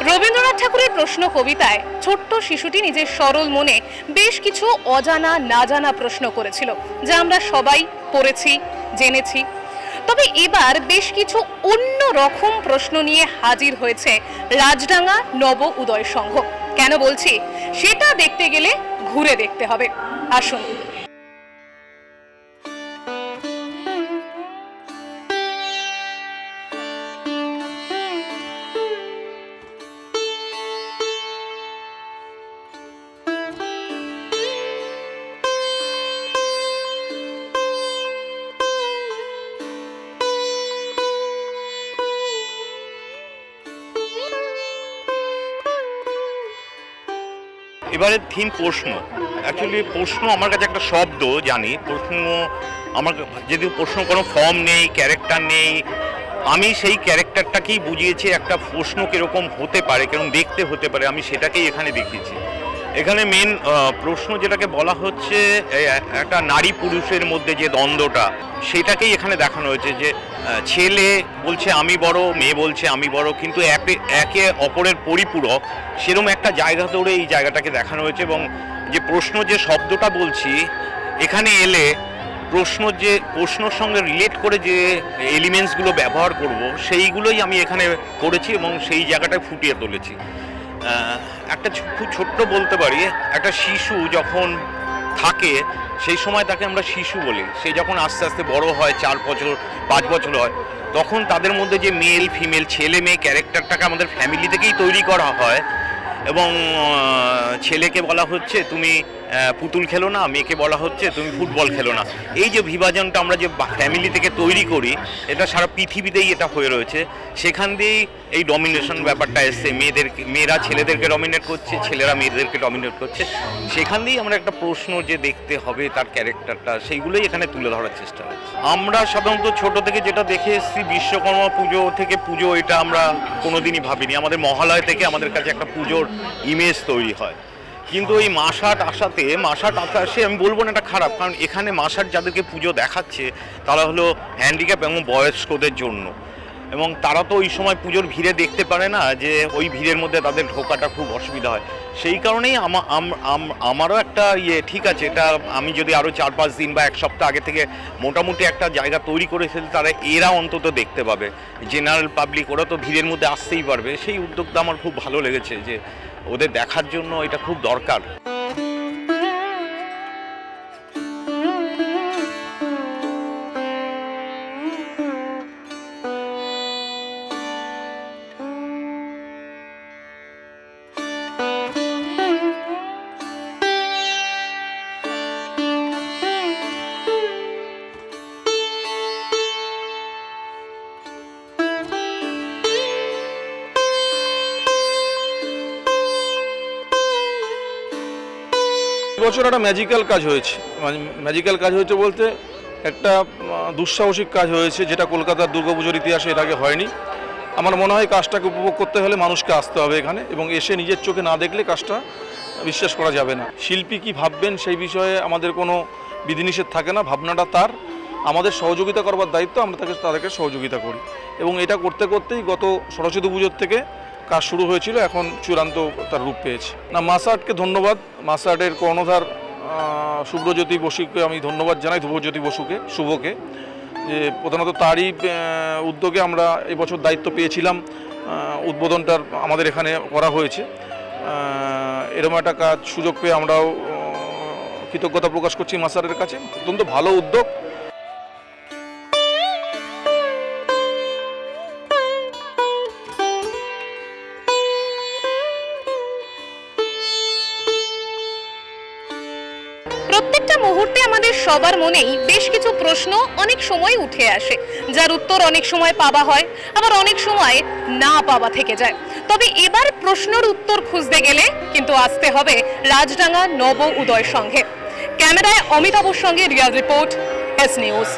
রবীন্দ্রনাথ ঠাকুরের প্রশ্ন কবিতায় ছোট্ট শিশুটি নিজের সরল মনে বেশ কিছু অজানা না জানা প্রশ্ন করেছিল, যা আমরা সবাই পড়েছি, জেনেছি। তবে এবার বেশ কিছু অন্য রকম প্রশ্ন নিয়ে হাজির হয়েছে রাজডাঙ্গা নব উদয় সংঘ। কেন বলছি সেটা দেখতে গেলে ঘুরে দেখতে হবে। আসুন। এবারে থিম প্রশ্ন। অ্যাকচুয়ালি প্রশ্ন আমার কাছে একটা শব্দ, জানি প্রশ্ন আমার, যদি প্রশ্ন কোনো ফর্ম নেই, ক্যারেক্টার নেই, আমি সেই ক্যারেক্টারটাকেই বুঝিয়েছি একটা প্রশ্ন কীরকম হতে পারে, কীরকম দেখতে হতে পারে, আমি সেটাকেই এখানে দেখিয়েছি। এখানে মেন প্রশ্ন যেটাকে বলা হচ্ছে একটা নারী পুরুষের মধ্যে যে দ্বন্দ্বটা, সেটাকেই এখানে দেখানো হয়েছে। যে ছেলে বলছে আমি বড়, মেয়ে বলছে আমি বড়, কিন্তু একে অপরের পরিপূরক, সেরকম একটা জায়গা ধরে এই জায়গাটাকে দেখানো হয়েছে। এবং যে প্রশ্ন যে শব্দটা বলছি, এখানে এলে প্রশ্নর সঙ্গে রিলেট করে যে এলিমেন্টসগুলো ব্যবহার করব, সেইগুলোই আমি এখানে করেছি এবং সেই জায়গাটায় ফুটিয়ে তুলেছি। একটা খুব ছোট্ট বলতে পারি, একটা শিশু যখন থাকে সেই সময় তাকে আমরা শিশু বলি। সে যখন আস্তে আস্তে বড় হয়, 4 বছর 5 বছর হয়, তখন তাদের মধ্যে যে মেল ফিমেল, ছেলে মেয়ে ক্যারেক্টারটাকে আমাদের ফ্যামিলি থেকেই তৈরি করা হয়। এবং ছেলেকে বলা হচ্ছে তুমি পুতুল খেলো না, মেয়েকে বলা হচ্ছে তুমি ফুটবল খেলো না। এই যে বিভাজনটা আমরা যে ফ্যামিলি থেকে তৈরি করি, এটা সারা পৃথিবীতেই এটা হয়ে রয়েছে। সেখান দিয়েই এই ডমিনেশন ব্যাপারটা এসছে। মেয়েরা ছেলেদেরকে ডমিনেট করছে, ছেলেরা মেয়েদেরকে ডমিনেট করছে। সেখান দিয়েই আমরা একটা প্রশ্ন যে দেখতে হবে তার ক্যারেক্টারটা, সেইগুলোই এখানে তুলে ধরার চেষ্টা হয়। আমরা সাধারণত ছোট থেকে যেটা দেখে এসেছি, বিশ্বকর্মা পুজো থেকে পুজো, এটা আমরা কোনোদিনই ভাবিনি। আমাদের মহালয় থেকে আমাদের কাছে একটা পুজোর ইমেজ তৈরি হয়। কিন্তু এই মাসাট আসাতে আমি বলবো না এটা খারাপ, কারণ এখানে মাসাট যাদেরকে পুজো দেখাচ্ছে তারা হলো হ্যান্ডিক্যাপ এবং বয়স্কদের জন্য। এবং তারা তো ওই সময় পুজোর ভিড়ে দেখতে পারে না, যে ওই ভিড়ের মধ্যে তাদের ঢোকাটা খুব অসুবিধা হয়। সেই কারণেই আমারও একটা ঠিক আছে, এটা আমি যদি আরও 4-5 দিন বা 1 সপ্তাহ আগে থেকে মোটামুটি একটা জায়গা তৈরি করে ফেলি, তারা এরা অন্তত দেখতে পাবে। জেনারেল পাবলিক ওরা তো ভিড়ের মধ্যে আসতেই পারবে। সেই উদ্যোগটা আমার খুব ভালো লেগেছে, যে ওদের দেখার জন্য এটা খুব দরকার। বছর একটা ম্যাজিক্যাল কাজ হয়েছে। ম্যাজিক্যাল কাজ হয়েছে বলতে একটা দুঃসাহসিক কাজ হয়েছে, যেটা কলকাতার দুর্গাপুজোর ইতিহাসে এর আগে হয়নি। আমার মনে হয় কাজটাকে উপভোগ করতে হলে মানুষকে আসতে হবে এখানে, এবং এসে নিজের চোখে না দেখলে কাজটা বিশ্বাস করা যাবে না। শিল্পী কি ভাববেন সেই বিষয়ে আমাদের কোনো বিধিনিষেধ থাকে না, ভাবনাটা তার। আমাদের সহযোগিতা করবার দায়িত্ব, আমরা তাদেরকে সহযোগিতা করি। এবং এটা করতে করতেই গত সরস্বতী পুজোর থেকে কাজ শুরু হয়েছিল, এখন চূড়ান্ত তার রূপ পেয়েছে। না, মাসার্টকে ধন্যবাদ। মাসার্টের কর্ণধার শুভ্রজ্যোতি বসুকে আমি ধন্যবাদ জানাই, ধ্রুবজ্যোতি শুভকে, যে প্রধানত তারই উদ্যোগে আমরা এবছর দায়িত্ব পেয়েছিলাম। উদ্বোধনটার আমাদের এখানে করা হয়েছে। এরকম একটা কাজ সুযোগ পেয়ে আমরাও কৃতজ্ঞতা প্রকাশ করছি মাসার্টের কাছে। অত্যন্ত ভালো উদ্যোগ। প্রত্যেকটা মুহূর্তে আমাদের সবার মনেই বেশ কিছু প্রশ্ন অনেক সময় উঠে আসে, যার উত্তর অনেক সময় পাওয়া হয়, আবার অনেক সময় না পাওয়া থেকে যায়। তবে এবার প্রশ্নের উত্তর খুঁজতে গেলে কিন্তু আসতে হবে রাজডাঙ্গা নব উদয় সংঘে। ক্যামেরায় অমিতাভর সঙ্গে রিয়াজ রিপোর্ট, এস নিউজ।